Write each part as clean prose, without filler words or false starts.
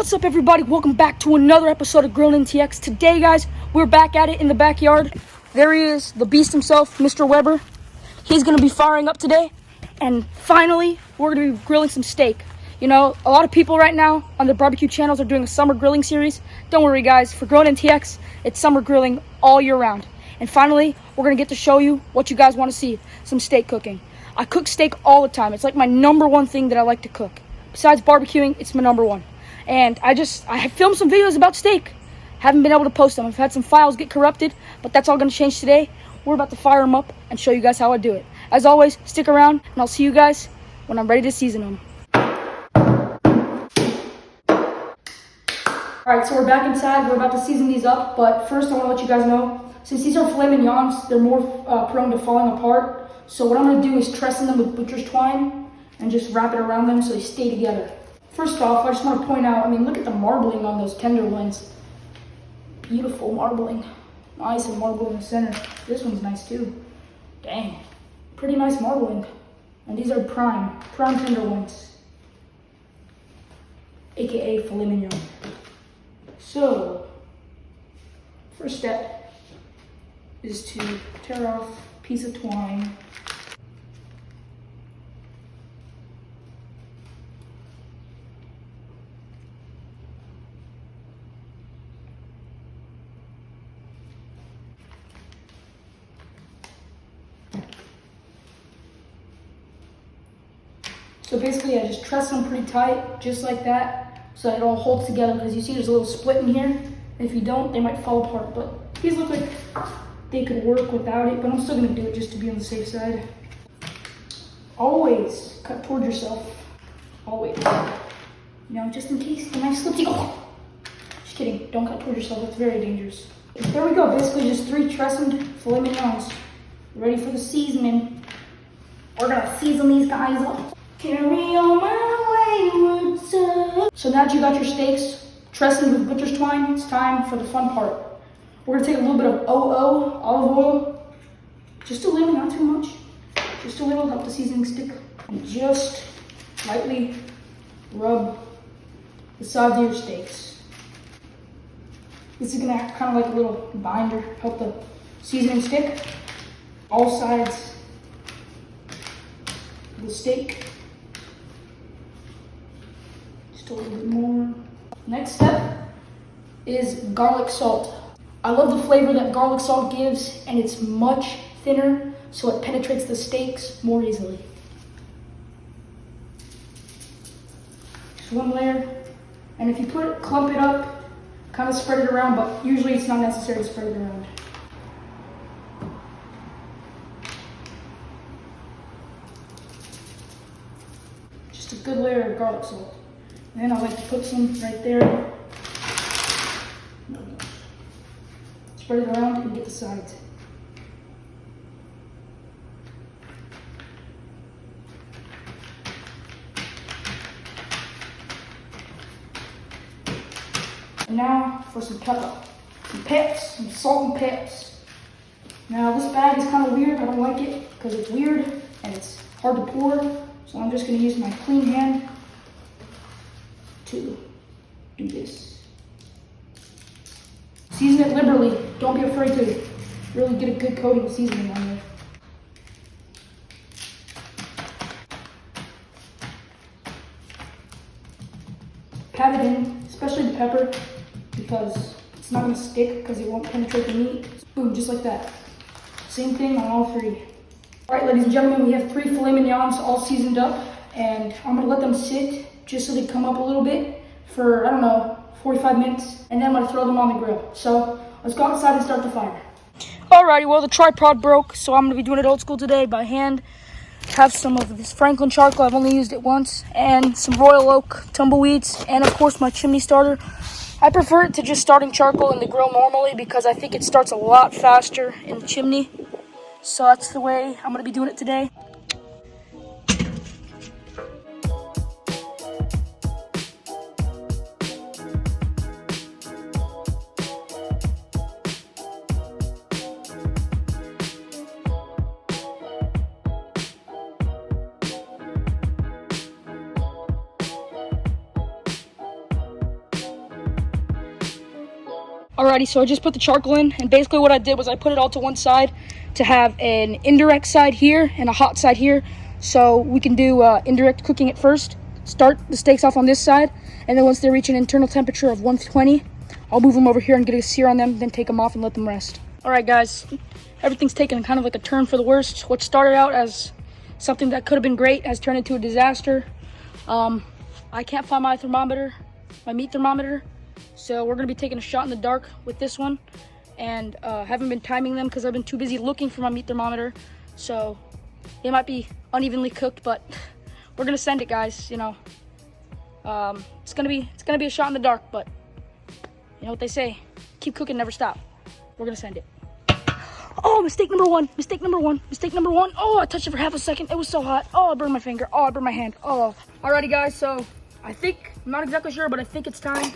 What's up, everybody? Welcome back to another episode of Grilled NTX. Today, guys, we're back at it in the backyard. There he is, the beast himself, Mr. Weber. He's going to be firing up today. And finally, we're going to be grilling some steak. You know, a lot of people right now on the barbecue channels are doing a summer grilling series. Don't worry, guys. For Grilled NTX, it's summer grilling all year round. And finally, we're going to get to show you what you guys want to see, some steak cooking. I cook steak all the time. It's like my number one thing that I like to cook. Besides barbecuing, it's my number one. And I have filmed some videos about steak. Haven't been able to post them. I've had some files get corrupted, but that's all going to change today. We're about to fire them up and show you guys how I do it. As always, stick around, and I'll see you guys when I'm ready to season them. Alright, so we're back inside. We're about to season these up, but first I want to let you guys know, since these are filet mignons, they're more prone to falling apart. So what I'm going to do is truss them with butcher's twine and just wrap it around them so they stay together. First off, I just want to point out, look at the marbling on those tenderloins. Beautiful marbling. Nice and marble in the center. This one's nice too. Dang. Pretty nice marbling. And these are prime tenderloins. AKA filet mignon. So, first step is to tear off a piece of twine. So basically I just truss them pretty tight, just like that, so that it all holds together, because you see there's a little split in here, and if you don't, they might fall apart. But these look like they could work without it, but I'm still gonna do it just to be on the safe side. Always cut towards yourself, always. Just in case the knife slips, you go. Just kidding, don't cut towards yourself, that's very dangerous. There we go, basically just 3 trussed filet mignons. Ready for the seasoning. We're gonna season these guys up. Carry on my wayward son. So now that you got your steaks trussed with butcher's twine, it's time for the fun part. We're gonna take a little bit of olive oil, just a little, not too much, just a little, help the seasoning stick, and just lightly rub the sides of your steaks. This is gonna act kind of like a little binder, help the seasoning stick. All sides of the steak. A little bit more. Next step is garlic salt. I love the flavor that garlic salt gives, and it's much thinner, so it penetrates the steaks more easily. Just one layer, and if you clump it up, kind of spread it around, but usually it's not necessary to spread it around. Just a good layer of garlic salt. And then I like to put some right there. Spread it around and get the sides. And now for some pepper. Some salt and peps. Now this bag is kind of weird. I don't like it because it's weird and it's hard to pour. So I'm just going to use my clean hand to do this. Season it liberally. Don't be afraid to really get a good coating of seasoning on there. Pat it in, especially the pepper, because it's not going to stick because it won't penetrate the meat. Boom, just like that. Same thing on all 3. All right, ladies and gentlemen, we have 3 filet mignons all seasoned up, and I'm going to let them sit just so they come up a little bit for, 45 minutes, and then I'm gonna throw them on the grill. So let's go outside and start the fire. Alrighty, well the tripod broke, so I'm gonna be doing it old school today by hand. Have some of this Franklin charcoal, I've only used it once, and some Royal Oak tumbleweeds, and of course my chimney starter. I prefer it to just starting charcoal in the grill normally because I think it starts a lot faster in the chimney. So that's the way I'm gonna be doing it today. Alrighty, so I just put the charcoal in, and basically what I did was I put it all to one side to have an indirect side here and a hot side here. So we can do indirect cooking at first. Start the steaks off on this side, and then once they reach an internal temperature of 120, I'll move them over here and get a sear on them, then take them off and let them rest. Alright guys, everything's taken kind of like a turn for the worst. What started out as something that could have been great has turned into a disaster. I can't find my thermometer, my meat thermometer. So we're gonna be taking a shot in the dark with this one, and haven't been timing them because I've been too busy looking for my meat thermometer. So it might be unevenly cooked, but we're gonna send it, guys. You know, it's gonna be a shot in the dark, but you know what they say: keep cooking, never stop. We're gonna send it. Oh, mistake number one. Oh, I touched it for half a second. It was so hot. Oh, I burned my finger. Oh, I burned my hand. Oh, alrighty, guys. So I'm not exactly sure, but I think it's time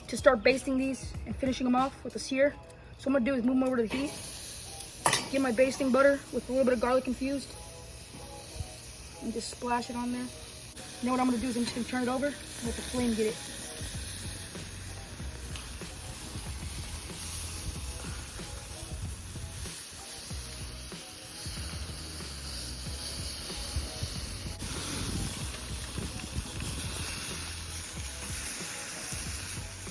to start basting these and finishing them off with a sear. So what I'm gonna do is move them over to the heat, get my basting butter with a little bit of garlic infused, and just splash it on there. You know what I'm gonna do is I'm just gonna turn it over and let the flame get it.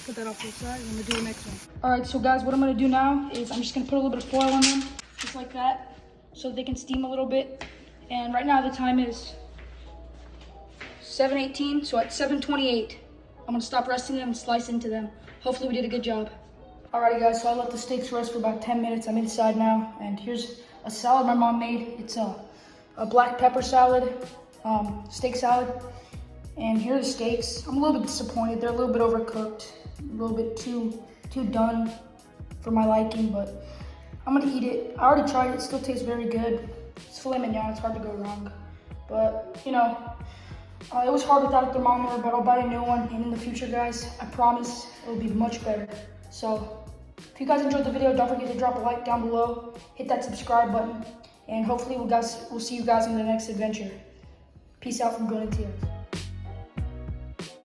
Put that off to the side, and I'm gonna do the next one. All right, so guys, what I'm gonna do now is I'm just gonna put a little bit of foil on them, just like that, so they can steam a little bit. And right now the time is 7:18, so at 7:28, I'm gonna stop resting them and slice into them. Hopefully we did a good job. Alrighty guys, so I let the steaks rest for about 10 minutes. I'm inside now, and here's a salad my mom made. It's a black pepper salad, steak salad. And here are the steaks. I'm a little bit disappointed. They're a little bit overcooked, a little bit too done for my liking, but I'm gonna eat it. I already tried it, it still tastes very good. It's filet mignon, it's hard to go wrong. But, you know, it was hard without a thermometer, but I'll buy a new one. And in the future, guys, I promise it'll be much better. So, if you guys enjoyed the video, don't forget to drop a like down below. Hit that subscribe button. And hopefully we'll see you guys in the next adventure. Peace out from Karud.